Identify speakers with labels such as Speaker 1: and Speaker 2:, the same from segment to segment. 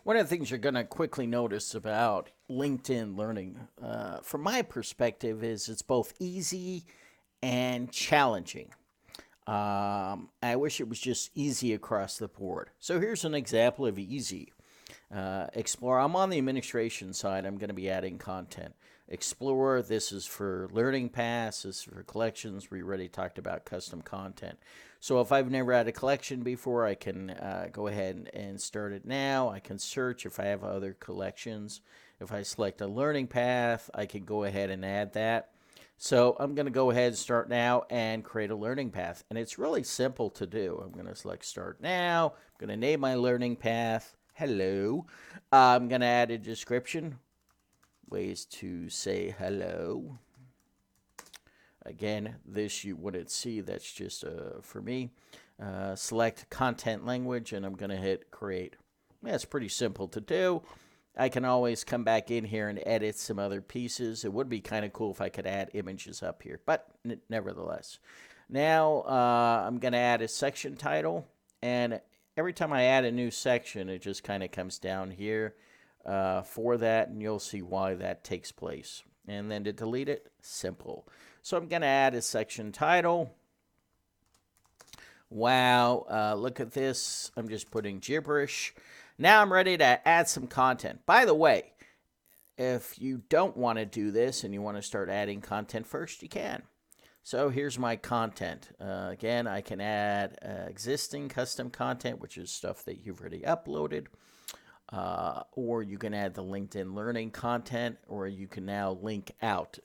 Speaker 1: One of the things you're going to quickly notice about LinkedIn Learning, from my perspective, is it's both easy and challenging. I wish it was just easy across the board. So here's an example of easy. Explore, I'm on the administration side. I'm going to be adding content. Explorer, this is for Learning Pass, this is for collections. We already talked about custom content. So if I've never had a collection before, I can go ahead and start it now. I can search if I have other collections. If I select a learning path, I can go ahead and add that. So I'm going to go ahead and start now and create a learning path. And it's really simple to do. I'm going to select start now. I'm going to name my learning path. Hello. I'm going to add a description. Ways to say hello. Again, this you wouldn't see. That's just for me. Select content language, and I'm going to hit create. That's pretty simple to do. I can always come back in here and edit some other pieces. It would be kind of cool if I could add images up here, but nevertheless. Now I'm going to add a section title, and every time I add a new section, it just kind of comes down here for that, and you'll see why that takes place. And then to delete it, simple. So I'm going to add a section title. Wow, look at this. I'm just putting gibberish. Now I'm ready to add some content. By the way, if you don't want to do this and you want to start adding content first, you can. So here's my content. Again, I can add existing custom content, which is stuff that you've already uploaded. Or you can add the LinkedIn Learning content, or you can now link out,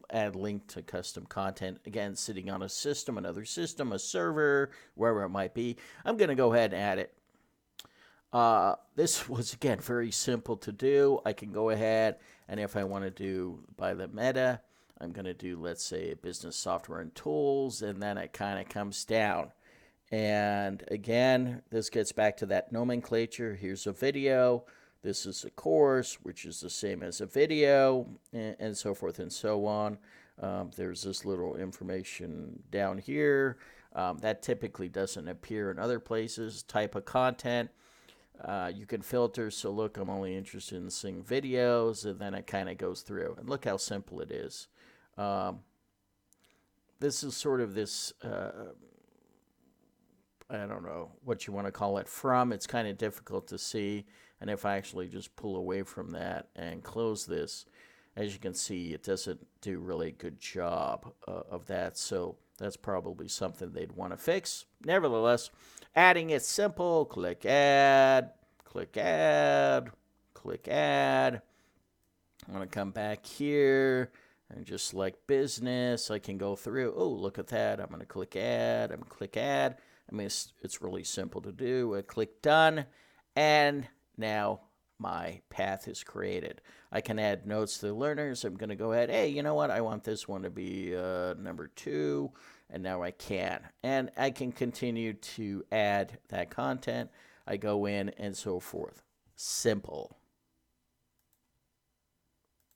Speaker 1: add link to custom content. Again, sitting on a system, another system, a server, wherever it might be. I'm going to go ahead and add it. This was, again, very simple to do. I can go ahead, and if I want to do by the meta, I'm going to do, let's say, business software and tools, and then it kind of comes down. And again, this gets back to that nomenclature. Here's a video. This is a course, which is the same as a video, and so forth and so on. There's this little information down here that typically doesn't appear in other places. Type of content. You can filter. So look, I'm only interested in seeing videos, and then it kind of goes through. And look how simple it is. This is sort of this... I don't know what you want to call it from. It's kind of difficult to see. And if I actually just pull away from that and close this, as you can see, it doesn't do really a good job of that. So that's probably something they'd want to fix. Nevertheless, adding it simple, click add, click add, click add. I'm going to come back here and just select business. I can go through. Oh, look at that. I'm going to click add. I'm going to click add. I mean, it's really simple to do. I click done, and now my path is created. I can add notes to the learners. I'm going to go ahead, hey, you know what? I want this one to be number 2, and now I can. And I can continue to add that content. I go in and so forth. Simple.